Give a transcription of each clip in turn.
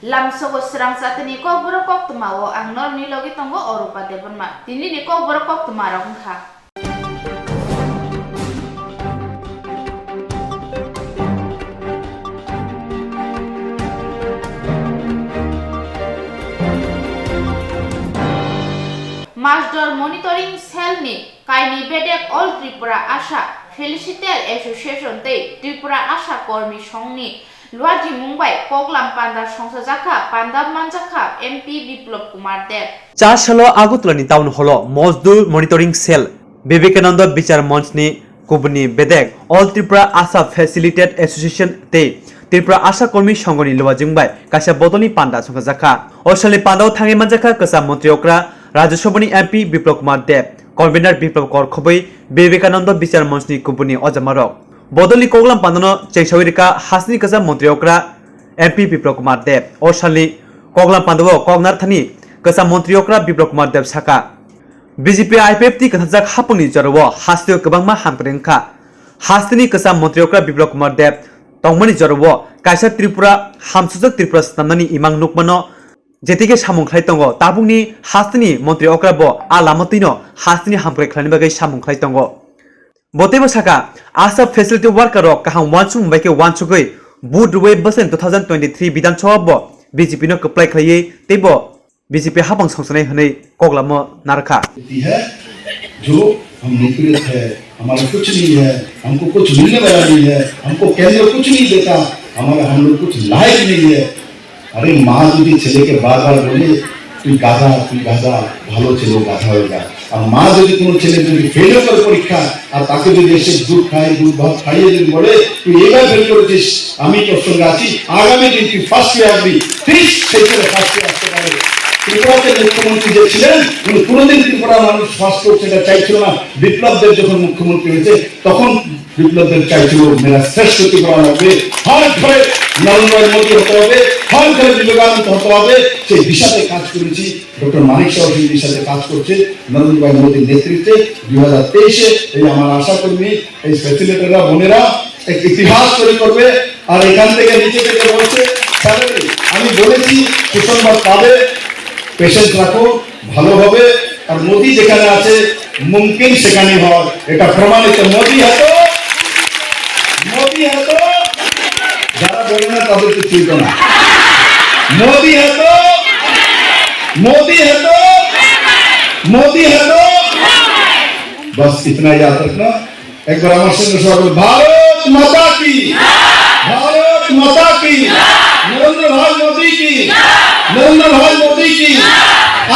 Lamsogo serang satu ni kok boro kok tumawo ang nor ni logi tonggo orupa debon ma tini ni kok boro kok tumarong kha. Masdor monitoring cell ni kaini bedek all Tripura Asha Felicitel Association te Tripura Asha Kormi Songni Luaji Mumbai Poglam Panda Songsa Jaka Panda Manjaka MP Biplop Kumar Dev 4 সালে আগতলানি town hall মজদুর monitoring cell Vivekananda বিচার মঞ্চনি কুবনি বেদেক all Tripura আশা facilitated association তে ত্রিপুরা আশা কর্মী সংঘনি লুয়াজিংবাই কাশা বদনি পান্ডা সংখ্যা জাখা অশালি পান্ডাও Than মানজাখা কাসা মন্ত্রী অকরা রাজ্যসভানি MP Biplab Kumar Deb convener বিপ্লব কর খবৈ বিবেকানন্দ বিচার মঞ্চনি কুবনি অজামারক বদলি কোগলাম পান্ডানো চেকসাউরিকা হাসনি কাসা মন্ত্রী অকরা এমপি বিপ্লব কুমার দেব অশালি কোগলাম পান্ডাও কগনার থানি কাসা মন্ত্রী অকরা বিপ্লব কুমার দেব সাকা বিজেপি আইপিএফ টি কথাজাক হাপনি জরও হাস্তিও গোबांमा হামপ্রেংখা হাস্তিনি কাসা মন্ত্রী অকরা বিপ্লব কুমার দেব তংমনি জরও কাইসা ত্রিপুরা হামসুজক ত্রিপুরা স্তামনানি ইমাং নুকমানো যেতিকে সামুংখ্লাই তঙ্গ তাবুংনি হাস্তিনি মন্ত্রী অকরাবো আলামতিনো হাস্তিনি হামপ্রে খ্লানি বাগै সামুংখ্লাই তঙ্গ বতেবো সাকা আশা ফেসিলিটি ওয়ার্কার কাহাং ওয়ানসুং বাইকে ওয়ানসুগৈ বুধরুৱে বসেন 2023 বিধানসভা বিজেপি नो कप्लाय खलायै तेबो बीजेपी हाबंग संसनाय हनै कोगलाम नारखा है जो हम निपीड़ित है हमारा कुछ नहीं है हमको कुछ मिलने वाला नहीं है हमको केंद्र कुछ नहीं देता हमारा हम लोग कुछ लायक नहीं है अरे माँ यदि छेले के बार बार बोले তুই গাধা ভালো ছেলে গাধা হয়ে যা আর মা যদি কোনো ছেলে যদি ফেল করে পরীক্ষা আর তাকে যদি এসে দুধ খায় দুধ ভাত খাইয়ে যদি বলে তুই এবার ফেল করেছিস আমি তোর সঙ্গে আছি আগামী দিন তুই ফার্স্টে আসবি প্লিজ সেই করে ফার্স্টে আসতে পারে ত্রিপুরাতে মুখ্যমন্ত্রী যে ছিলেন উনি কোনোদিন ত্রিপুরা মানুষ ফার্স্ট করতে চাইছিল না বিপ্লবদের যখন মুখ্যমন্ত্রী হয়েছে তখন বিপ্লবদের চাইছিল মেরা শ্রেষ্ঠ ত্রিপুরা লাগবে হর ঘরে নরেন্দ্র মোদী হতে হবে হর ঘরে বিবেকানন্দ হতে হবে সেই দিশাতে কাজ করেছি ডক্টর মানিক সাহা সেই দিশাতে কাজ করছে নরেন্দ্র মোদীর নেতৃত্বে 2023-এ এই আমার আশা কর্মী এই ফ্যাসিলিটেটররা বোনেরা এক ইতিহাস তৈরি করবে আর এখান থেকে নিচে থেকে বলছে স্যালারি আমি বলেছি সুসংবাদ পাবে পেশেন্স রাখো ভালো হবে আর মোদী যেখানে আছে মুমকিন সেখানে হয় এটা প্রমাণিত মোদী হতো যারা বলে না তাদেরকে চিনতো না মোদী হতো बस इतना याद रखना एक बार हमारे संग स्वागत भारत माता की नरेंद्र भाई मोदी की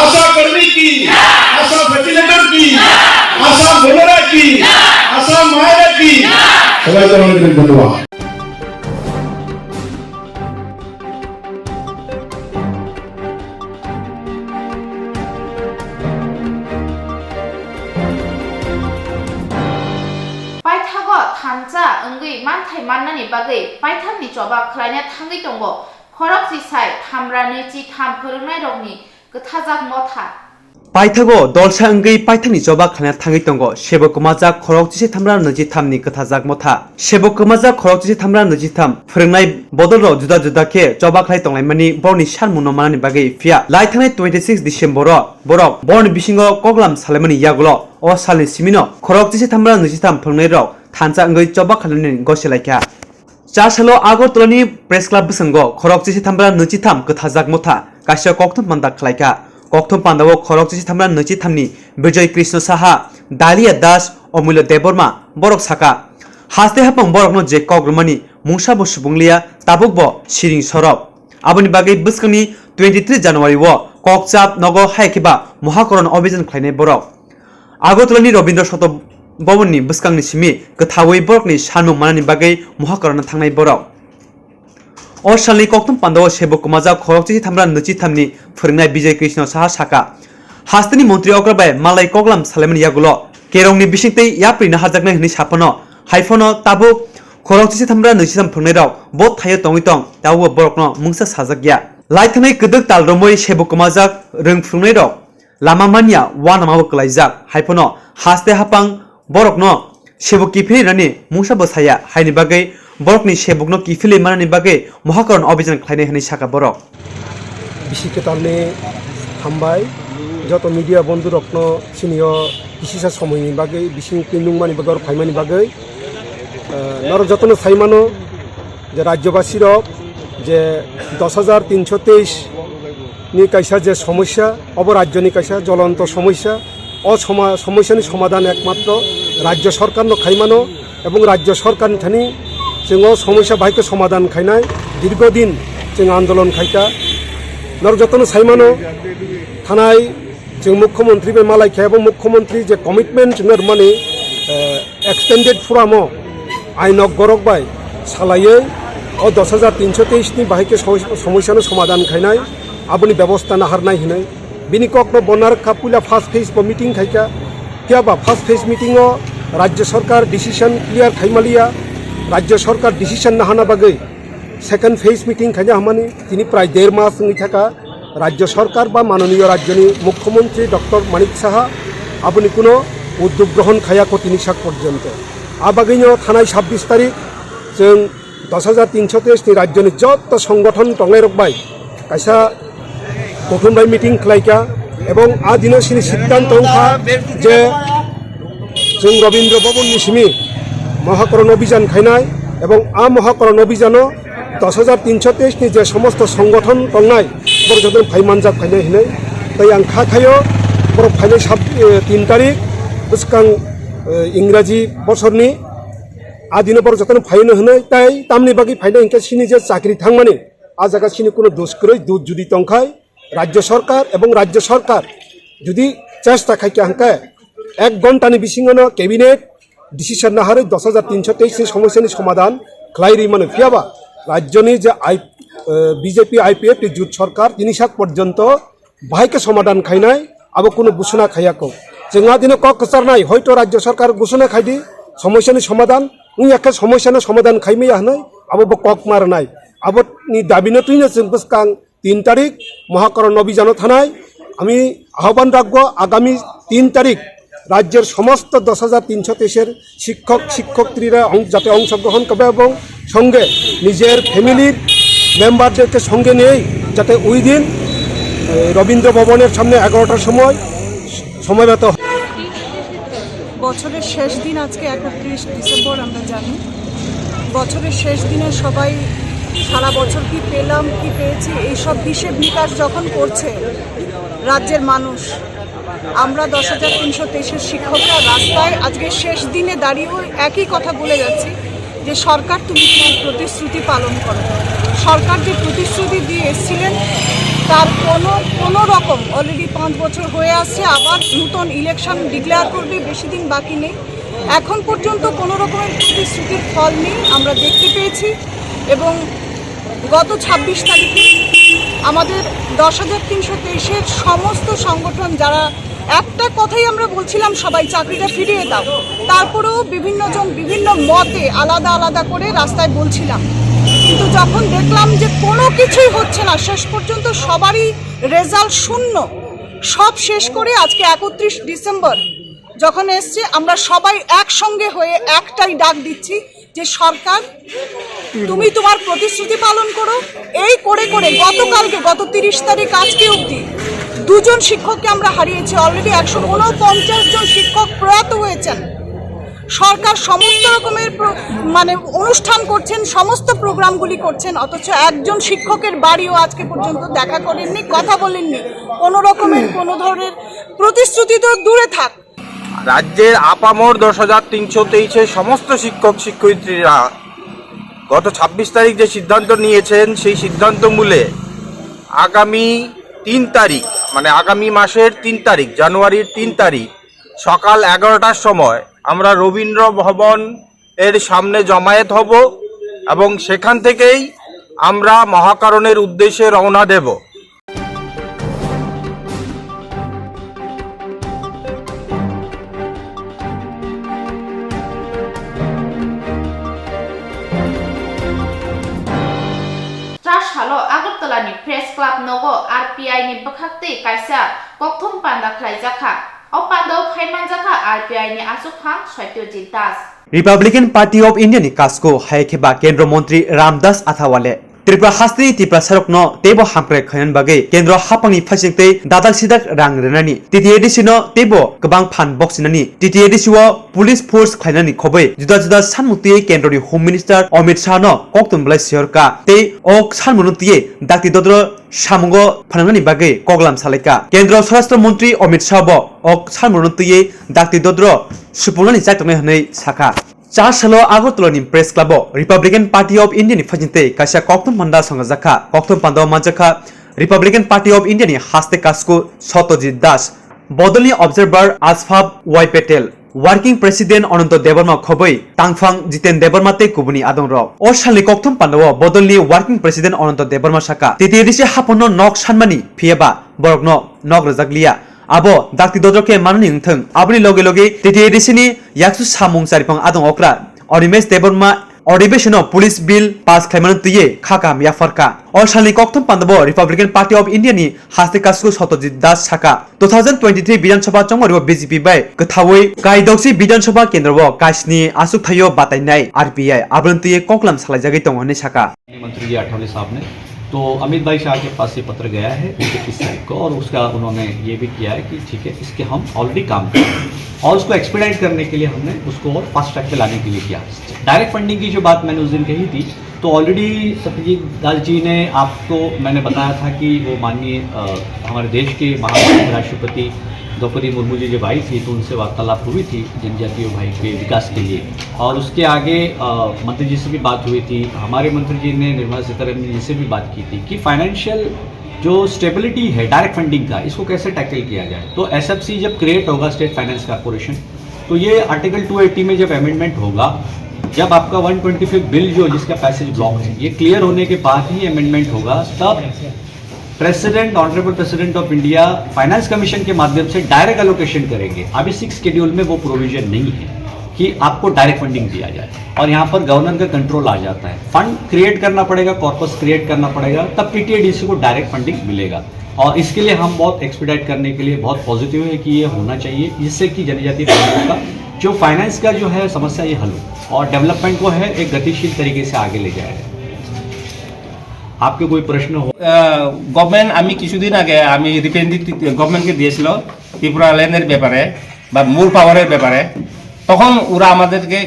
आशा कर्मी की आशा फैसिलिटेटर की आशा बोलेरा की आशा मायरा की सबाई को धन्यवाद Paithago thancha engui manthai mannani bagai paithangni joba khlaina thangai tongo khorok si sai thamra nechi tham phorungnai rokni gothajak motha पाइथागो दलसा अंगै पाइथानि जबा खाना थाङै दंगो सेबकमाजा खरकजिसे थामरा नजि थामनि कथाजाक मथा सेबकमाजा खरकजिसे थामरा नजि थाम फोरोंनाय बदलरो जुदा जुदा के जबा खाय तंलायमानि बरनि सानमुनो मानानि बागै फिया लाइथांनाय 26 डिसेम्बर बरक बरनि बिसिङो कगलाम सालायमानि यागलो अ सालनि सिमिनो खरकजिसे थामरा नजि थाम फोरोंनाय रक थानसा अंगै जबा खालायनि गसेलायखा 4 सालो आगरतलानि प्रेस क्लाब बिसंगो खरकजिसे थामरा नजि थाम कथाजाक मथा कासिया कक्तम पान्दा खलायखा कक्थम पांडावो खरकजिसे थामरा नजि थामनि विजय कृष्ण साहा दालिया दास अमूल्य देबबर्मा बरक साका हास्ते हापं बरकनो जे कग्रमानि मुंसाबो सुबुंलिया ताबुकबो सिरिं सरब आबनि बागै बिस्कनि 23 जानुवारि वो ककचाप नगो हायखिबा महाकरण अभियान खालायनाय बरक आगरतलानि रवीन्द्र सत भवननि बिस्कांनि सिमि गथावै बरकनि सानमुं मानानि बागै महाकरण थांनाय बरक अशालनि कक्तम पांडाव सेबकमाजा खरकजिसे थामरा नजि थामनि फोरोंनाय विजय कृष्ण साहा साका हास्तिनि मन्त्रि अग्रबाय मालाय कगलाम सालायमानि यागुलो केरंनि बिसिंतै याप्रिना हाजाकनाय हनै सापनो हाइफनो ताबु खरकजिसे थामरा नजि थाम फोरोंनाय राव बत थायो तङै तং तावो बरकनो मुंसा साजाकया लाइथानाय गदक तालरमै सेबकमाजा रों फोरोंनाय राव लामा मानिया वानामाबो कलायजाक हाइफनो हास्ते हापां बरकनो सेबकी फेरनानि मुंसा बसाया हायनि बागै borokni sebukno kifili manani bage mohakaron অভিযান খাইনে হানি সাকা borok বিশিকে তামনে হামবাই যত মিডিয়া বন্ধু রত্ন সিনিয় বিশিষা সময়নি বাগে বিশিং তিনুংমানি বাগে ফাইমানি বাগে নর যতন সাইমানো যে রাজ্যবাসীর যে 10,323 নি কাইসা যে সমস্যা অবরাজ্যনি কাইসা জ্বলন্ত সমস্যা সমস্যানি সমাধান একমাত্র রাজ্য সরকার খাইমানো এবং রাজ্য সরকার ঠানি जों সমস্যা বাইকে সমাধান খাইনাই দীর্ঘদিন जों আন্দোলন খাইতা নর যতন সাইমানো থানায় जों মুখ্যমন্ত্রী বে মালাইখা এবং মুখ্যমন্ত্রী যে কমিটমেন্ট মানে এক্সটেন্ডেড ফোরামো আইনক গরক বাই সালাইয়ে ও 10,323 নি বাহিকে সমস্যানো সমাধান খাইনাই আপনি ব্যবস্থা না হারনাই হিনাই বিনি কখনো বনার কাপুলা ফার্স্ট ফেজ মিটিং খাইকা কিয়াবা ফার্স্ট ফেজ মিটিংও রাজ্য সরকার ডিসিশন ক্লিয়ার খাইমালিয়া রাজ্য সরকার ডিসিশন না হানা বাগে সেকেন্ড ফেজ মিটিং খাইয়া হামানি তিনি প্রায় 1.5 মাস নি থাকা রাজ্য সরকার বা মাননীয় রাজ্যনি মুখ্যমন্ত্রী ডক্টর মানিক সাহা আপনি কোনো উদ্যোগ গ্রহণ খাইয়াকো তিনি সাক পর্যন্ত আবাগিনো থানায় 26 তারিখ जों 10,323 নি রাজ্যনি যত সংগঠন টংলাই রকবাই কাইসা গঠনবাই মিটিং খাইকা এবং আদিনো সিনি সিদ্ধান্ত যে जों রবীন্দ্র ভবন নিসিমি মহাকরণ অভিযান খাইনাই এবং মহাকরণ অভিযানও 10,323 নি যে সমস্ত সংগঠন টংনাই বড় যতন ফাইমানজাব খাইনাই হিনাই তাই আং খাখায়ও বড় ফাইনাই 3 তারিখ বুসকাং ইংরাজি বছরনি আদিনো বড় যতন ফাইনো হিনাই তাই তামনি বাকি ফাইনাই ইনকা সিনি যে চাকরি থাংমানি আ জায়গা সিনি কোনো দোষ করে দুধ যদি টংখাই রাজ্য সরকার এবং রাজ্য সরকার যদি চেষ্টা খাইকে হাঙ্কা 1 ঘন্টানি বিসিঙ্গনো ক্যাবিনেট ডিসিশন না হারে 10,323 সমস্যানি সমাধান খ্লাইরি মানে ফিয়াবা রাজ্যনি যে বিজেপি আইপিএফ জুট সরকার তিনিশাক পর্যন্ত বাহাইকে সমাধান খাইনাই আবো কোনো ঘোষণা খাইয়াকো जोंहा দিনে কক কচার নাই হয়তো রাজ্য সরকার ঘোষণা খাইদি সমস্যানি সমাধান উই একটা সমস্যানি সমাধান খাইমেয়া হানাই আবো কক মার নাই আবো নি দাবিনো তুইনো जों বসকাং 3 তারিখ মহাকরণ অভিযান থানায় আমি আহ্বান রাখবো আগামী 3 তারিখ রাজ্যের সমস্ত 10,323 শিক্ষক শিক্ষার্থীরা যাতে অংশগ্রহণ করবে এবং সঙ্গে নিজের ফ্যামিলির মেম্বারদেরকে সঙ্গে নিয়েই যাতে ওই দিন রবীন্দ্র ভবনের সামনে 11টার সময় সময়রত বছরের শেষ দিন আজকে 31 ডিসেম্বর আমরা জানি বছরের শেষ দিনে সবাই সারা বছর কি পেলাম কি পেয়েছি এইসব হিসেব নিকাশ যখন করছে রাজ্যের মানুষ আমরা 10,323 শিক্ষকরা রাস্তায় আজকে শেষ দিনে দাঁড়িয়েও একই কথা বলে যাচ্ছি যে সরকার তুমি তোমার প্রতিশ্রুতি পালন করো সরকার যে প্রতিশ্রুতি দিয়ে এসেছিলেন তার কোনো রকম অলরেডি 5 বছর হয়ে আসছে আবার নতুন ইলেকশন ডিক্লেয়ার করবে বেশি দিন বাকি নেই এখন পর্যন্ত কোনো রকমের প্রতিশ্রুতির ফল নেই আমরা দেখতে পেয়েছি এবং গত 26 তারিখে আমাদের 10,323 সমস্ত সংগঠন যারা একটা কথাই আমরা বলছিলাম সবাই চাকরিটা ফিরিয়ে দাও তারপরেও বিভিন্নজন বিভিন্ন মতে আলাদা আলাদা করে রাস্তায় বলছিলাম কিন্তু যখন দেখলাম যে কোনো কিছুই হচ্ছে না শেষ পর্যন্ত সবারই রেজাল্ট শূন্য সব শেষ করে আজকে 31 ডিসেম্বর যখন এসছে আমরা সবাই একসঙ্গে হয়ে একটাই ডাক দিচ্ছি যে সরকার তুমি তোমার প্রতিশ্রুতি পালন করো এই করে করে গতকালকে গত 30 তারিখ আজকে অবধি 2 জন শিক্ষককে আমরা হারিয়েছি অলরেডি 149 জন শিক্ষক প্রয়াত হয়েছেন সরকার সমস্ত রকমের মানে অনুষ্ঠান করছেন সমস্ত প্রোগ্রামগুলি করছেন অথচ একজন শিক্ষকের বাড়িও আজকে পর্যন্ত দেখা করেননি কথা বলেননি কোনো রকমের কোনো ধরনের প্রতিশ্রুতি তো দূরে থাক রাজ্যের আপামর 10,323 সমস্ত শিক্ষক শিক্ষয়িত্রীরা গত 26 তারিখ যে সিদ্ধান্ত নিয়েছেন সেই সিদ্ধান্ত মূলে আগামী 3 তারিখ মানে আগামী মাসের 3 তারিখ জানুয়ারির 3 তারিখ সকাল 11টার সময় আমরা রবীন্দ্র ভবন এর সামনে জমায়েত হব এবং সেখান থেকেই আমরা মহাকারণের উদ্দেশ্যে রওনা দেব Halo Agartala ni Press Club Nogo RPI ni Bakakti Kaisa Kokthum Panda Klai Jaka O Pando Phaiman Jaka RPI ni Asuk Hang Soityo Jintas Republican Party of India नि कास्को हायखेबा केंद्र मंत्री रामदास अथावाले त्रिपुरा हास्ति त्रिपुरा सरकनो तेबो हामप्रे खयन बागै केंद्र हापांनि फासिंगतै दादाक सिदाक रां रेनानि टिटिएडिसिनो तेबो गोबां फान बक्सिनानि टिटिएडिसिओ पुलिस फोर्स खायनानि खबै जुदा जुदा सानमुक्ति केंद्रनि होम मिनिस्टार अमित शाहनो कक्तुमब्लाय सियरका तै अक सानमुक्ति दाक्ति दद्र सामुगो फानांनि बागै कगलाम सालायका केंद्र स्वराष्ट्र मंत्री अमित शाहबो अक सानमुक्ति दाक्ति दद्र सुपुंनानि जायतंनाय हनै साका 4 साल आगरतलानि प्रेस क्लाबो रिपब्लिकन पार्टी ऑफ इंडिया नि फाजिनते कासा कक्तम पान्दा संगाजाखा कक्तम पान्दा मानजाखा रिपब्लिकन पार्टी ऑफ इंडिया नि हास्ते कास्को सत्यजित दास बदलनि ऑब्जर्वर आसफाब Y Patel working president Anant Debbarma खबै तांगफां जितेन देवर्माते कुबुनि आदंर ओ सालनि कक्तम पान्दाव बदलनि वर्किंग प्रेसिडेंट अनंत देवर्मा साका तितिरिसे हापनो नक सानमानि फियाबा बरकनो नक रजागलिया आबो दाक्ति दद्रके माननि इंथों आबनि लगे लगे टिटिएडिसिनि याक्सु सामुं सारिफां आदं अक्रा अनिमेश देवर्मा अधिवेशनो पुलिस बिल पास खालामनो तुये खाका मियाफरका और सालनि कक्तम पान्दाबो रिपब्लिकन पार्टी ऑफ इंडिया नि हास्ते कास्को सत्यजित दास साका 2023 विधानसभा चंगरिबो बीजेपी बाय गथावै कायदक्सि विधानसभा केन्द्रबो कासनि आसुक थायो बातायनाय आरपीआई आब्रंतुये कक्लाम सालायजागै दं होननै साका मंत्री जी आठवले साहब ने तो अमित भाई शाह के पास ये पत्र गया है 21 तारीख को और उसका उन्होंने ये भी किया है कि ठीक है इसके हम ऑलरेडी काम कर रहे हैं और उसको एक्सपीडाइट करने के लिए हमने उसको और फास्ट ट्रैक पे लाने के लिए किया। डायरेक्ट फंडिंग की जो बात मैंने उस दिन कही थी तो ऑलरेडी सत्यजीत दास जी ने आपको मैंने बताया था कि वो माननीय हमारे देश के महामहिम राष्ट्रपति द्रौपदी मुर्मू जी जब आई थी तो उनसे वार्तालाप हुई थी जनजातीय भाई के विकास के लिए और उसके आगे मंत्री जी से भी बात हुई थी। हमारे मंत्री जी ने निर्मला सीतारमण जी से भी बात की थी कि फाइनेंशियल जो स्टेबिलिटी है डायरेक्ट फंडिंग का इसको कैसे टैकल किया जाए। तो एसएफसी जब क्रिएट होगा स्टेट फाइनेंस कॉर्पोरेशन तो ये आर्टिकल 280 में जब अमेंडमेंट होगा जब आपका 125 बिल जो जिसका पैसेज ब्लॉक है ये क्लियर होने के बाद ही अमेंडमेंट होगा तब president honourable president of India finance commission के माध्यम से डायरेक्ट एलोकेशन करेंगे। अभी 6 शेड्यूल में वो प्रोविजन नहीं है कि आपको डायरेक्ट फंडिंग दिया जाए और यहाँ पर गवर्नर का कंट्रोल आ जाता है। फंड क्रिएट करना पड़ेगा, कॉर्पस क्रिएट करना पड़ेगा, तब टीटीएडीसी को डायरेक्ट फंडिंग मिलेगा और इसके लिए हम बहुत एक्सपीडाइट करने के लिए बहुत पॉजिटिव है कि ये होना चाहिए जिससे कि जनजातीय भाइयों का जो फाइनेंस का जो है समस्या ये हल हो और डेवलपमेंट को है एक गतिशील तरीके से आगे ले जाएगा। आपके कोई प्रश्न हो? गवर्नमेंट আমি কিছুদিন আগে আমি রিপ্রেজেন্টেটিভ গভর্নমেন্টকে দিয়েছিল ত্রিপুরা ল্যান্ডের ব্যাপারে বা মূল পাওয়ারের ব্যাপারে তখন ওরা আমাদেরকে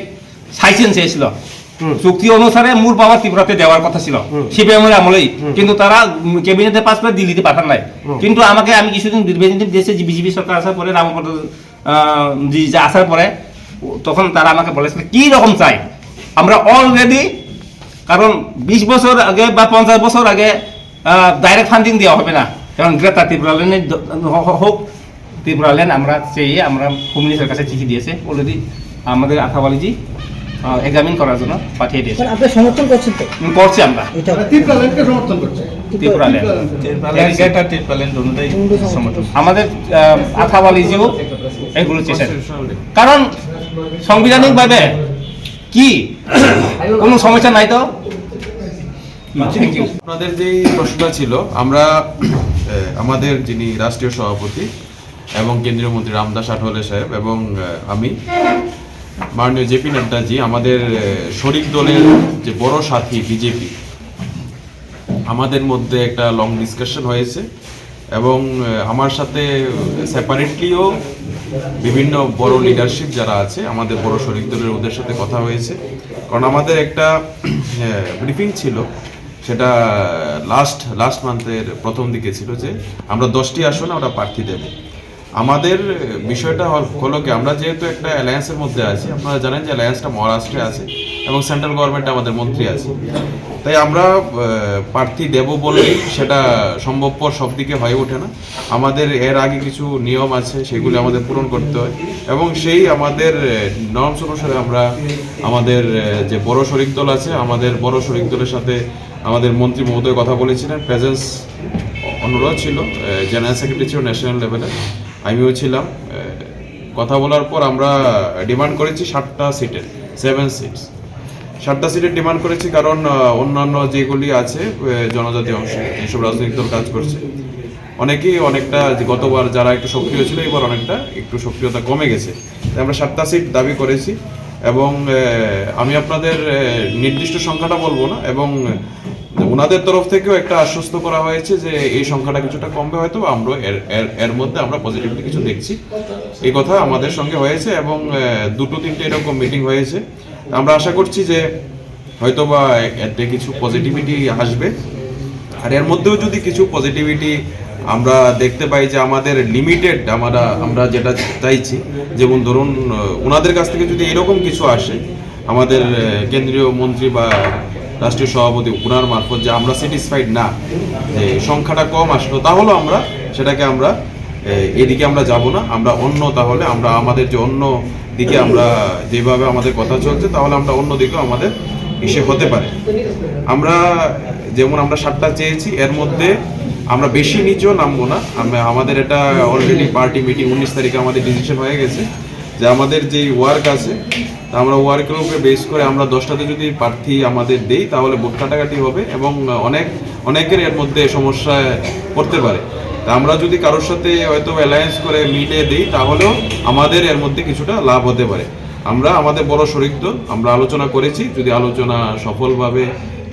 সাইসেন্স চেয়েছিল চুক্তি অনুসারে মূল পাওয়ার ত্রিপুরাতে দেওয়ার কথা ছিল সিপিএমের আমলেই কিন্তু তারা ক্যাবিনেটে পাস করে দিল্লিতে পাঠান নাই কিন্তু আমাকে আমি কিছুদিন রিপ্রেজেন্টেটিভ দিয়েছে বিজেপি সরকার আসার পরে রামপদ জি আসার পরে তখন তারা আমাকে বলেছিল কি রকম চাই আমরা অলরেডি কারণ 20 বছর আগে বা 50 বছর আগে ডাইরেক্ট ফান্ডিং দেওয়া হবে না কারণ গ্রেটার ত্রিপুরা ল্যান্ড হোক ত্রিপুরা ল্যান্ড আমরা চেয়ে আমরা হোম মিনিস্টারের কাছে চিঠি দিয়েছে অলরেডি আমাদের আথাওয়ালিজি এক্সামিন করার জন্য পাঠিয়ে দিয়েছে। আপনি সমর্থন করছেন তো? করছি আমরা ত্রিপুরা ল্যান্ডকে সমর্থন করছে ত্রিপুরা ল্যান্ড আর ত্রিপুরা ল্যান্ড দুটোই সমর্থন আমাদের আথাওয়ালিজিও এগুলো চেয়েছে কারণ সাংবিধানিকভাবে কি কোনো সমস্যা নাই তো। আপনাদের যে প্রশ্নটা ছিল আমরা আমাদের যিনি রাষ্ট্রীয় সভাপতি এবং কেন্দ্রীয় মন্ত্রী রামদাস আঠওয়ালে সাহেব এবং আমি মাননীয় জেপি নাড্ডাজি আমাদের শরিক দলের যে বড় সাথী বিজেপি আমাদের মধ্যে একটা লং ডিসকাশন হয়েছে এবং আমার সাথে সেপারেটলিও বিভিন্ন বড় লিডারশিপ যারা আছে আমাদের বড় শরিক দলের ওদের সাথে কথা হয়েছে কারণ আমাদের একটা ব্রিফিং ছিল সেটা লাস্ট মান্থের প্রথম দিকে ছিল যে আমরা 10টি আসনে আমরা প্রার্থী দেব। আমাদের বিষয়টা হলো কি আমরা যেহেতু একটা অ্যালায়েন্সের মধ্যে আছি আপনারা জানেন যে অ্যালায়েন্সটা মহারাষ্ট্রে আছে এবং সেন্ট্রাল গভর্নমেন্টে আমাদের মন্ত্রী আছে তাই আমরা প্রার্থী দেব বলেই সেটা সম্ভবপর সব দিকে হয়ে ওঠে না আমাদের এর আগে কিছু নিয়ম আছে সেগুলো আমাদের পূরণ করতে হয় এবং সেই আমাদের নর্মস অনুসারে আমরা আমাদের যে বড় শরিক দল আছে আমাদের বড় শরিক দলের সাথে আমাদের মন্ত্রী মহোদয় কথা বলেছিলেন প্রেজেন্স অনুরোধ ছিল জেনারেল সেক্রেটারি ছিল ন্যাশনাল লেভেলে আমিও ছিলাম কথা বলার পর আমরা ডিমান্ড করেছি 7টা সিটের 7 সিটস 7টা সিটের ডিমান্ড করেছি কারণ অন্যান্য যেগুলি আছে জনজাতি অংশে যেসব রাজনৈতিক দল কাজ করছে অনেকেই অনেকটা গতবার যারা একটু সক্রিয় ছিল এবার অনেকটা একটু সক্রিয়তা কমে গেছে তাই আমরা 7টা সিট দাবি করেছি এবং আমি আপনাদের নির্দিষ্ট সংখ্যাটা বলবো না, এবং ওনাদের তরফ থেকেও একটা আশ্বস্ত করা হয়েছে যে এই সংখ্যাটা কিছুটা কমবে, হয়তো আমরা এর মধ্যে আমরা পজিটিভলি কিছু দেখছি, এই কথা আমাদের সঙ্গে হয়েছে। এবং 2-3টে এরকম মিটিং হয়েছে। আমরা আশা করছি যে হয়তো বা এতে কিছু পজিটিভিটি আসবে। আর এর মধ্যেও যদি কিছু পজিটিভিটি আমরা দেখতে পাই যে আমাদের লিমিটেড আমরা যেটা চাইছি, যেমন ধরুন ওনাদের কাছ থেকে যদি এরকম কিছু আসে, আমাদের কেন্দ্রীয় মন্ত্রী বা রাষ্ট্রীয় সভাপতি ওনার মারফত যে আমরা স্যাটিসফাইড না, যে সংখ্যাটা কম আসলো, তাহলে আমরা সেটাকে আমরা এদিকে আমরা যাব না, আমরা তাহলে আমরা আমাদের যে অন্য দিকে আমরা যেভাবে আমাদের কথা চলছে, তাহলে আমরা অন্য দিকেও আমাদের ইসে হতে পারে। আমরা যেমন আমরা 7টা চেয়েছি, এর মধ্যে আমরা বেশি নিচেও নামবো না। আমাদের এটা অলরেডি পার্টি মিটিং 19 তারিখে আমাদের ডিসিশন হয়ে গেছে যে আমাদের যে ওয়ার্ক আছে, আমরা ওয়ার্কের উপরে বেস করে আমরা 10টাতে যদি প্রার্থী আমাদের দেই, তাহলে ভোট কাটাকাটি হবে এবং অনেকের এর মধ্যে সমস্যায় পড়তে পারে। তা আমরা যদি কারোর সাথে হয়তো অ্যালায়েন্স করে মিলে দিই, তাহলেও আমাদের এর মধ্যে কিছুটা লাভ হতে পারে। আমরা আমাদের বড় শরিক দল আমরা আলোচনা করেছি, যদি আলোচনা সফলভাবে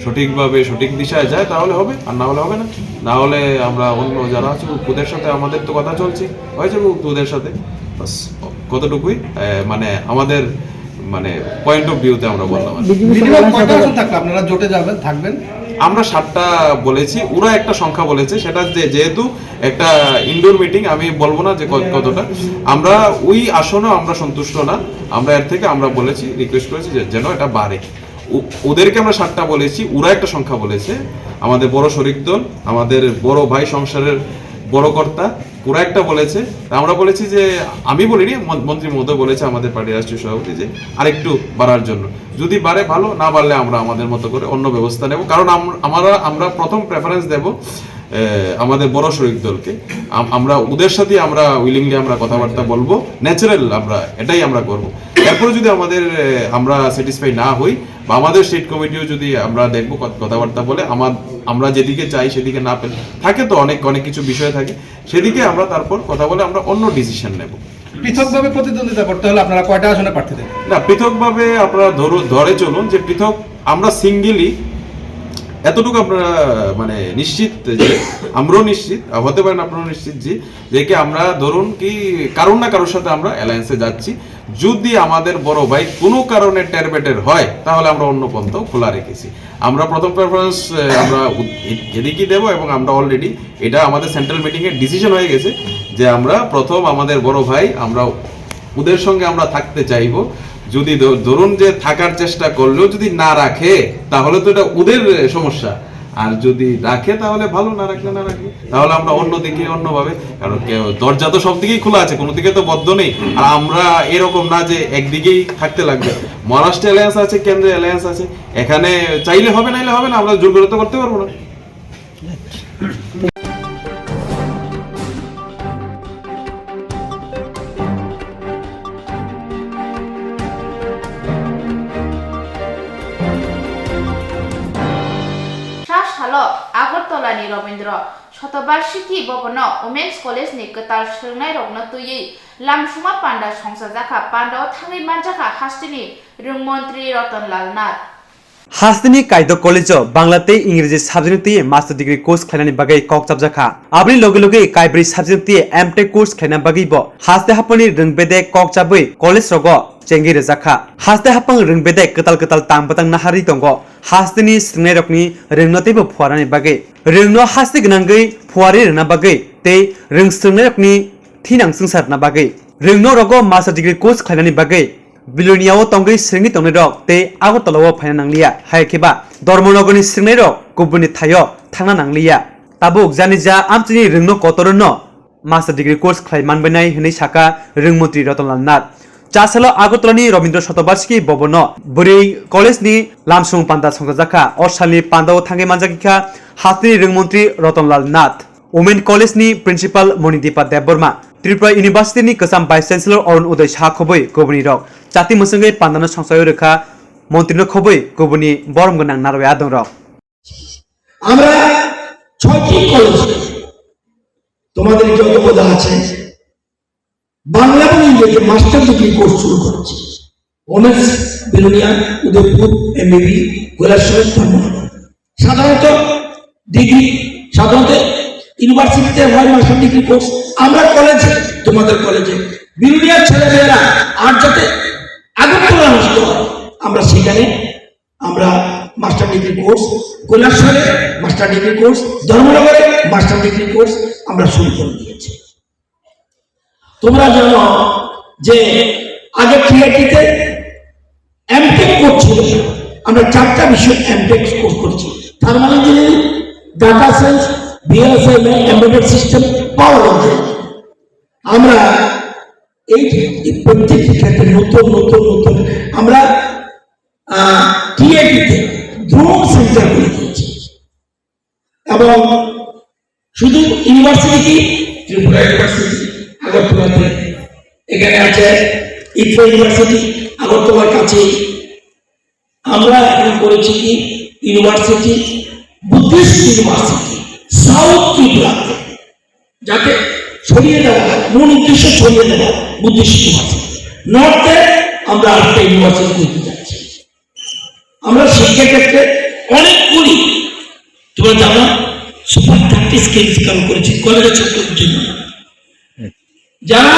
সঠিকভাবে সঠিক দিশায় যায় তাহলে হবে, আর না হলে হবে না। না হলে আমরা অন্য যারা আছে ওদের সাথে আমাদের তো কথা চলছে, হয়েছে ওদের সাথে, বাস কতটুকুই মানে আমাদের মানে পয়েন্ট অফ ভিউতে আমরা বললাম। আপনারা জোটে যাবেন থাকবেন? আমরা 7টা বলেছি, ওরা একটা সংখ্যা বলেছে, সেটা যেহেতু একটা ইনডোর মিটিং, আমি বলবো না যে কতটা, আমরা ওই আসনেও আমরা সন্তুষ্ট না। আমরা এর থেকে আমরা বলেছি, রিকোয়েস্ট করেছি যেন এটা বাড়ে। ওদেরকে আমরা 7টা বলেছি, ওরা একটা সংখ্যা বলেছে, আমাদের বড় শরিক দল, আমাদের বড় ভাই সংসারের বড় কর্তা, ওরা একটা বলেছে। আমরা বলেছি যে, আমি বলিনি, মন্ত্রী মহোদয় বলেছে আমাদের পার্টির রাষ্ট্রীয় সভাপতি যে আরেকটু বাড়ার জন্য, যদি বাড়ে ভালো, না বাড়লে আমরা আমাদের মতো করে অন্য ব্যবস্থা নেব। কারণ আমরা প্রথম প্রেফারেন্স দেব আমাদের বড় শরিক দলকে। আমরা ওদের সাথে আমরা উইলিংলি আমরা কথাবার্তা বলবো, ন্যাচারাল আমরা এটাই আমরা করব। এরপরে যদি আমরা স্যাটিসফাই না হই, বা আমাদের স্টেট কমিটিও যদি আমরা দেখবো কথাবার্তা বলে আমরা যেদিকে চাই সেদিকে না পেলে থাকে, তো অনেক কিছু বিষয় থাকে, সেদিকে আমরা তারপর কথা বলে আমরা অন্য ডিসিশন নেব। পৃথকভাবে প্রতিদ্বন্দ্বিতা করতে হলে আপনারা কয়টা আসনে প্রার্থী দেবেন? না, পৃথকভাবে আপনারা ধরে চলুন যে পৃথক আমরা সিঙ্গেলি এতটুকু আপনারা মানে নিশ্চিত যে আমরাও নিশ্চিত, হতে পারেন আপনারাও নিশ্চিত যে কি আমরা ধরুন কি কারোর না কারোর সাথে আমরা অ্যালায়েন্সে যাচ্ছি। যদি আমাদের বড় ভাই কোনো কারণে টেরবেটের হয়, তাহলে আমরা অন্য পন্থাও খোলা রেখেছি। আমরা প্রথম প্রেফারেন্স আমরা এদিকেই দেবো, এবং আমরা অলরেডি এটা আমাদের সেন্ট্রাল মিটিংয়ে ডিসিশন হয়ে গেছে যে আমরা প্রথম আমাদের বড় ভাই আমরা ওদের সঙ্গে আমরা থাকতে চাইবো। যদি ধরুন যে থাকার চেষ্টা করলেও যদি না রাখে, তাহলে তো এটা ওদের সমস্যা, আর যদি রাখে তাহলে ভালো, না রাখলে না রাখে, তাহলে আমরা অন্যদিকে অন্যভাবে, কারণ দরজা তো সব দিকেই খোলা আছে, কোনো দিকে তো বদ্ধ নেই। আর আমরা এরকম না যে একদিকেই থাকতে লাগবে। মহারাষ্ট্রে অ্যালায়েন্স আছে, কেন্দ্রে অ্যালায়েন্স আছে, এখানে চাইলে হবে, নাইলে হবে না, আমরা জোর করে তো করতে পারবো না। আগরতলাनि रवीन्द्र शतबार्षिकी भवन वुमेन्स कलेज नि गोतार सोलोंनाय रगनो तुयै लामसुमा पान्डा संसाजाखा पान्डाव थाङै मानजाखा हास्तिनि रोंमन्त्री रतनलाल नाथ हास्तिनि कायदो कलेज बांलाते इंग्रेजी साबजेक्ट मास्टर डिग्री कोर्स खालायनायनि बागै ककजाबजाखा आबनि लगे लगे कायब्रै साबजेक्ट एमटेक कोर्स खालायना बागैबो हास्ते हापनि रोंबेदे ककजाबै कलेज रगो चेंगि रजाखा हास्ते हापं रोंबेदे कताल तांबतां नाहारि दंग हास्तेनि सोंनाय रकनि रोंनोतेबो फुवारानि बागै रोंनो हास्ते गोनांगै फुवारि रोंना बागै ते रोंसोंनाय रकनि थिनां संसारना बागै रोंनो रगो मास्टर डिग्री कोर्स खालायनायनि बागै बिलुनियाव तंगै सिंनि तंनाय रक ते आगरतलाव फायना नांलिया हायखेबा धर्मनगरनि सिंनाय रक गुबुननि थायो थांना नांलिया ताबुक जानि जा आमचिनि रोंनो कतरनो मास्टर डिग्री कोर्स खालायमानबायनाय हनै साका रोंमन्त्री रतनलाल नाथ चासालो आगरतलानि रवीन्द्र शतबार्षिकी भवन बुरै कलेजनि लामसुं पान्डा संसाजाखा अरसालनि पान्डाव थाङै मानजाखा हास्तिनि रोंमन्त्री रतनलाल नाथ वुमेन कलेजनि प्रिन्सिपाल मणिदीपा देबबर्मा त्रिपुरा इउनिभार्सिटीनि गोजाम भाइस चेन्सेलर अरुण उदय साहा खबै गुबुननि रक जाति मोसंगै पान्डानो संसायाव रेखा मन्त्रीनो खबै गुबुननि बरम गोनां नारबाया दं रक আমরা 6টি কলেজ তোমাদের যোগ্যতা আছে বাংলা এবং ইংরেজি মাস্টার ডিগ্রি কোর্স শুরু করেছি ওমেন্স বিলোনিয়া উদয়পুর এমবিবি কৈলাসহর ধর্মনগর সাধারণত ডিগ্রি সাধারণত ইউনিভার্সিটিতে হয় মাস্টার ডিগ্রি কোর্স আমরা কলেজে তোমাদের কলেজে বিলোনিয়ার ছেলেমেয়েরা আর যাতে আগরতলা নষ্ট হয় আমরা সেখানে আমরা মাস্টার ডিগ্রি কোর্স কৈলাসহরে মাস্টার ডিগ্রি কোর্স ধর্মনগরে মাস্টার ডিগ্রি কোর্স আমরা শুরু করে দিয়েছি তোমরা জানো যে আগে টিআইটিতে এমটেক করছিল আমরা 4টা বিষয় এমটেক কোর্স করছি thermal engineering data science BSM embedded system পাওয়ার ইঞ্জিনিয়ারিং আমরা এই প্রত্যেকটি ক্ষেত্রে নতুন নতুন নতুন আমরা টিআইটিতে ড্রোন সেন্টার করে দিয়েছি এবং শুধু ইউনিভার্সিটি ত্রিপুরা ইউনিভার্সিটি আগরতলাতে এখানে আছে ইফা ইউনিভার্সিটি আগরতলার কাছে আমরা এখন করেছি কি ইউনিভার্সিটি বুদ্ধিস্ট ইউনিভার্সিটি সাউথ ত্রিপুরাতে যাতে ছড়িয়ে দেওয়া মূল উদ্দেশ্য ছড়িয়ে দেওয়া বুদ্ধিস্ট ইউনিভার্সিটি নর্থে আমরা আরেকটা ইউনিভার্সিটি করতে যাচ্ছি আমরা শিক্ষা ক্ষেত্রে অনেকগুলি তোমরা জানো সুপার 30 স্কিলস কাম করেছি কলেজের ছাত্রদের জন্য যারা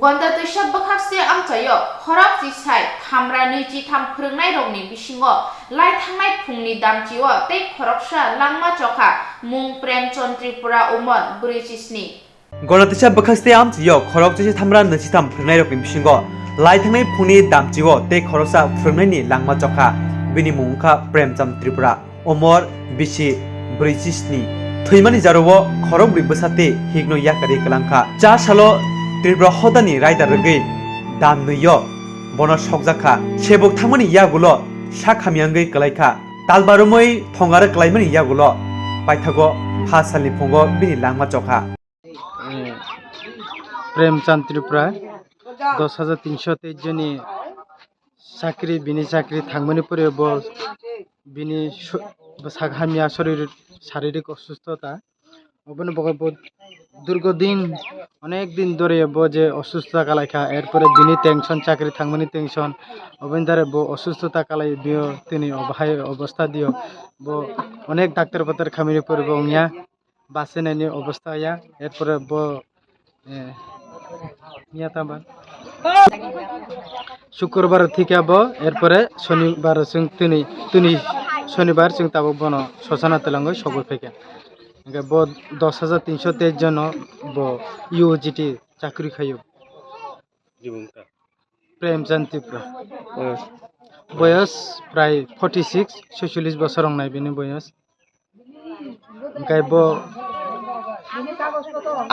गन्दा तुइसाब बखाकसे आमचायो खराब जिसाय थामरा नैजि थाम फोरोंनाय रंनि बिसिङाव लाइ थांनाय फुंनि दामथियो तै खरकसा लांमा चखा मुं प्रेमचंद त्रिपुरा उमन 46 गणतिसा बखास्ते आमथियो खरकजिसे थामरा नैजिथाम फोरोंनाय रकनि बिसिङाव लाइ थांनाय फुंनि दामथियो तै खरकसा फोरोंनायनि लांमा चखा बिनि मुंखा प्रेमचंद त्रिपुरा उमर 46 थैमानि जारवो खरक बिबसाते हिगनो याकारि कलांखा चा सालो त्रिपुरा हदानि रायदार रगै दाम नैयो बनो सकजाखा सेबक थांमानि यागुलो साखामियांगै कलायखा तालबारुमै थंगारो कलायमानि यागुलो पाइथागो हासालनि फंगो बिनि लांमा चखा प्रेमचंद त्रिपुरा 10,323 जनि साख्रि बिनि साख्रि थांमानि परे ब बिनि साखामिया शारीरिक असुस्थता ओबन बगब दीर्घदिन अनेक दिन धरे बो जे असुस्थता कालायखा एरपरे बिनि टेंशन चाकरी थांमानि टेंशन ओबन दारे बो असुस्थता कालाय बियो तिनि अबहाय अवस्था दियो बो अनेक डाक्टर पतर खामिनि परे बो या बासेनायनि अवस्था या एरपरे बो या ताबा शुक्रबार थिका बो एरपरे शनिबार जों तिनि शनिबार जों ताबो बनो ससाना तेलंगै सबो फेके बो 10,323 जन बो यूजीटी चाकरी खायो प्रेमचंद त्रिपुरा बयस प्राय 46 बছর रंनाय बिनि बयस ओमफ्राय बो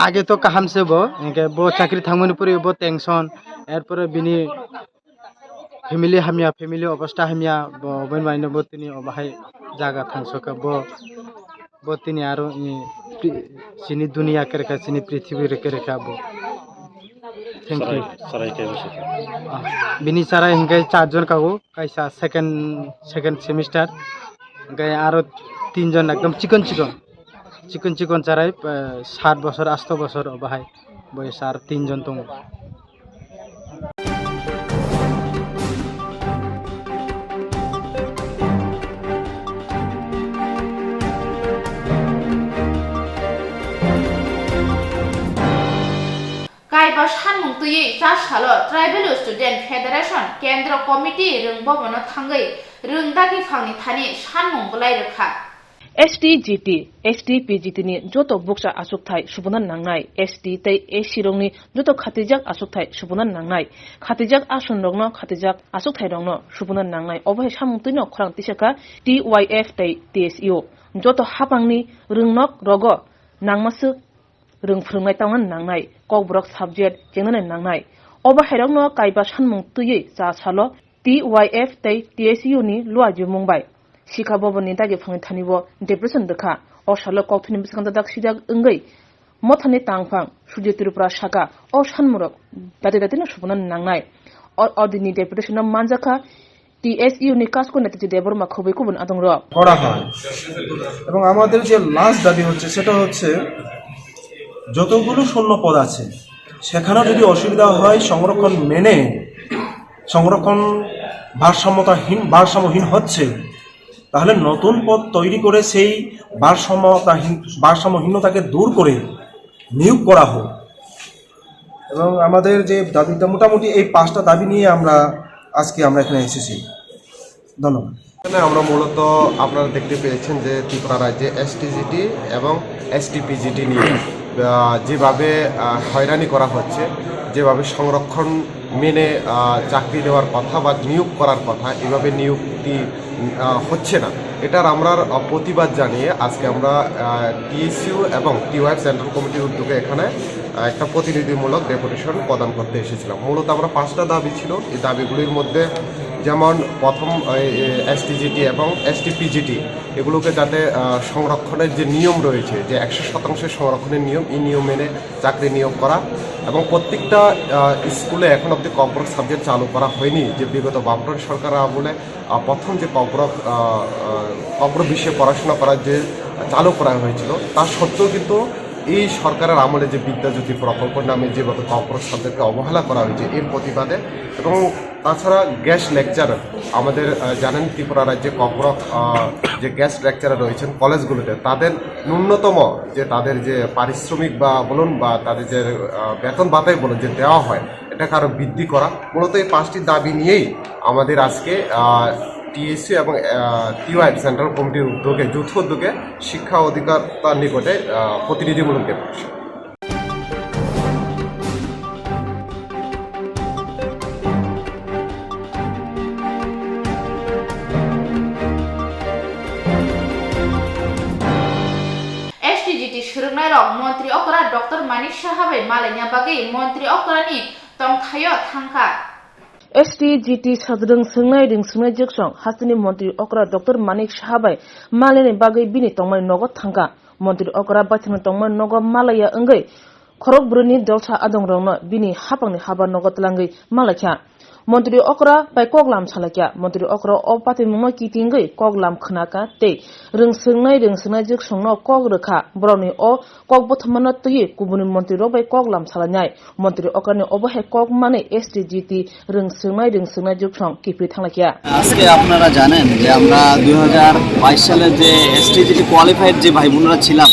आगे तो काहामसे बो ओमफ्राय बो चाकरी थांमोनि परे बो टेंशन एरपरे बिनि फैमिली हामिया फैमिली अवस्था हामिया बो बन माइनो बो तिनि अबाहाय जागा थांसका बो तिनि आरो सिनि दुनिया केरका सिनि पृथ्वी रे केरका बो थैंक यू सराय के बिनि सारा हिंगे 4 जन कागो काइसा सेकंड सेमिस्टार गाय आरो 3 जन एकदम चिकन चाराय 7 বছর 8 বছর अबाहाय बयस आरो 3 जन दङ काइबा सानमुं तुयै जा सालो ट्राइबल स्टुडेन्ट फेडारेशन केन्द्र कमिटि रोंबोनो थांगै रोंदागि फांनि थानि सानमुं बलाय रोखा STGT STPGT नि जोतो बुक्सा आसुकथाय सुबुनान नांनाय ST तै AC रंनि जोतो खातिजाक आसुकथाय सुबुनान नांनाय खातिजाक आसन रंनो खातिजाक आसुकथाय रंनो सुबुनान नांनाय अबहाय सामुं तुइनो खरां तिसाका TYF तै TSU जोतो हापांनि रोंनक रगो नांमासु रोंफोरोंनाय तांनान नांनाय कब्रक साबजेक्ट जेंनानै नांनाय अबहाय रंनो काइबा सानमुं तुयै जा सालो TYF तै TSU नि लुआजि मुंबाय शिखा भवननि दागे फुंनि थानिबो डिप्रेशन देखा अ सालो कौथुनि बिसकांदा दाग सिदाग ओंगै मथानि तांफां सुजि त्रिपुरा साका अ सानमुरक दाते न सुबुनान नांनाय अ अदिनि depression मानजाखा TSU ni kasko netiti deborma khobei kubun adongro করা হয় এবং আমাদের যে লাস্ট দাবি হচ্ছে সেটা হচ্ছে যতগুলো শূন্য পদ আছে সেখানেও যদি অসুবিধা হয় সংরক্ষণ মেনে সংরক্ষণ ভারসাম্যহীন হচ্ছে তাহলে নতুন পদ তৈরি করে সেই ভারসাম্যহীনতাকে দূর করে নিয়োগ করা হোক এবং আমাদের যে দাবিটা মোটামুটি এই 5টা দাবি নিয়ে আমরা এখানে এসেছি ধন্যবাদ এখানে আমরা মূলত আপনারা দেখতে পেয়েছেন যে ত্রিপুরা রাজ্যে STGT এবং STPGT নিয়ে যেভাবে হয়রানি করা হচ্ছে যেভাবে সংরক্ষণ মেনে চাকরি দেওয়ার কথা বা নিয়োগ করার কথা এভাবে নিয়োগটি হচ্ছে না এটার আমরা প্রতিবাদ জানিয়ে আজকে আমরা TSU এবং TYF সেন্ট্রাল কমিটির উদ্যোগে এখানে একটা প্রতিনিধিমূলক ডেপুটেশন প্রদান করতে এসেছিলাম মূলত আমরা 5টা দাবি ছিল এই দাবিগুলির মধ্যে যেমন প্রথম STGT এবং STPGT এগুলোকে যাতে সংরক্ষণের যে নিয়ম রয়েছে যে 100% সংরক্ষণের নিয়ম এই নিয়ম মেনে চাকরি নিয়োগ করা এবং প্রত্যেকটা স্কুলে এখন অবধি কর্পোরেট সাবজেক্ট চালু করা হয়নি যে বিগত বামফ্রন্ট সরকার আমলে প্রথম যে কর্পোরেট বিষয়ে পড়াশোনা করার যে চালু করা হয়েছিল তা সত্ত্বেও কিন্তু এই সরকারের আমলে যে বিদ্যাজ্যোতি প্রকল্প নামে যেভাবে কর্পোরেট সাবজেক্টকে অবহেলা করা হয়েছে এর প্রতিবাদে এবং তাছাড়া গেস্ট লেকচারার আমাদের জানেন ত্রিপুরা রাজ্যে কর্পোরেট যে গেস্ট লেকচারার রয়েছেন কলেজগুলোতে তাদের ন্যূনতম যে তাদের যে পারিশ্রমিক বা বলুন বা তাদের যে বেতন ভাতাই বলুন যে দেওয়া হয় এটাকে আরও বৃদ্ধি করা মূলত এই 5টি দাবি নিয়েই আমাদের আজকে TSU এবং TYF সেন্ট্রাল কমিটির উদ্যোগে যৌথ উদ্যোগে শিক্ষা অধিকর্তার নিকটে প্রতিনিধিমূলক ডেপুটেশন STGT সুরংনাই রক মন্ত্রী অকরা ডক্টর মানিক সাহাবে মালাইনিয়া বাগै মন্ত্রী অকরানি তংথায় থাংখা STGT sadrung sungnai ring sungnai jeksong hastini montri okra Dr. Manik Sahabai malene bagai bini tongmai nogo thangka montri okra bathina tongmai nogo malaya engai khorok bruni dolsa adong rongno bini hapangni haba nogo tlangai malakha মন্ত্রী অকরা by কগলাম সালাকিয়া মন্ত্রী অকরা অপাতে মুমা কিতিঙ্গৈ কগলাম খনাকা তে রংসংনাই জক সংনো কগ রখা ব্রনি অ cock বথমনা তই কুবুনি মন্ত্রী র by কগলাম সালানাই মন্ত্রী অকরানি অবহে cock মানে STGT রংসংনাই জক song কিপি থাংলাকিয়া আজকে আপনারা জানেন যে আমরা 2022 সালে যে STGT কোয়ালিফাইড যে ভাই বোনরা ছিলাম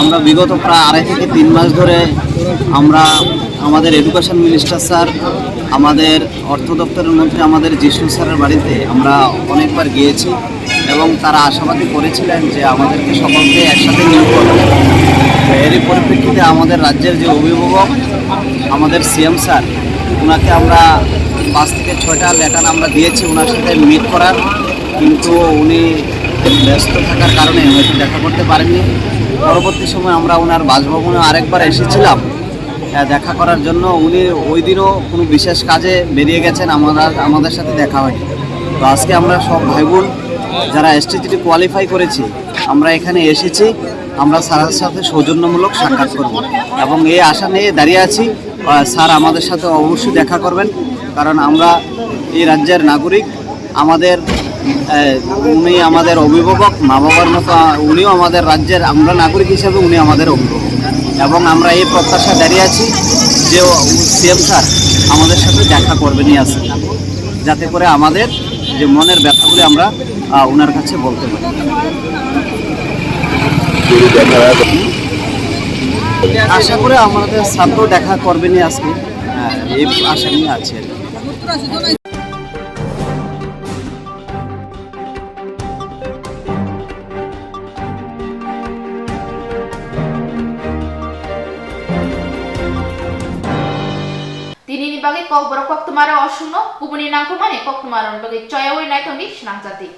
আমরা বিগত প্রায় 2.5 থেকে 3 মাস ধরে আমরা আমাদের এডুকেশন মিনিস্টার স্যার আমাদের অর্থ দপ্তরের মন্ত্রী আমাদের জিষ্ণু স্যারের বাড়িতে আমরা অনেকবার গিয়েছি এবং তারা আশাবাদী করেছিলেন যে আমাদেরকে সকলকে একসাথে নিয়োগ করবে এরই পরিপ্রেক্ষিতে আমাদের রাজ্যের যে অভিভাবক আমাদের CM স্যার ওনাকে আমরা 5 থেকে 6টা লেটার আমরা দিয়েছি ওনার সাথে মিট করার কিন্তু উনি ব্যস্ত থাকার কারণে হয়তো দেখা করতে পারেননি পরবর্তী সময় আমরা ওনার বাসভবনে আরেকবার এসেছিলাম দেখা করার জন্য উনি ওই দিনও কোনো বিশেষ কাজে বেরিয়ে গেছেন আমাদের সাথে দেখা হয়নি তো আজকে আমরা সব ভাই বোন যারা STGT কোয়ালিফাই করেছি আমরা এখানে এসেছি আমরা স্যারের সাথে সৌজন্যমূলক সাক্ষাৎ করব এবং এই আশা নিয়ে দাঁড়িয়ে আছি স্যার আমাদের সাথে অবশ্যই দেখা করবেন কারণ আমরা এই রাজ্যের নাগরিক আমাদের উনি আমাদের অভিভাবক মা বাবার মতো উনিও আমাদের রাজ্যের আমরা নাগরিক হিসেবে উনি আমাদের অভিভাবক এবং আমরা এই প্রত্যাশা দাঁড়িয়ে আছি যে CM স্যার আমাদের সাথে দেখা করবেনই আছে যাতে করে আমাদের যে মনের ব্যথাগুলি আমরা ওনার কাছে বলতে পারি আশা করে আমাদের ছাত্র দেখা করবেনই আজকে এই আশা নিয়ে আছে Tini ni bagai kok berkok tumara osuno, kubuni nangku mani kok tumaron bagai coyawi naik tongdi senang jati.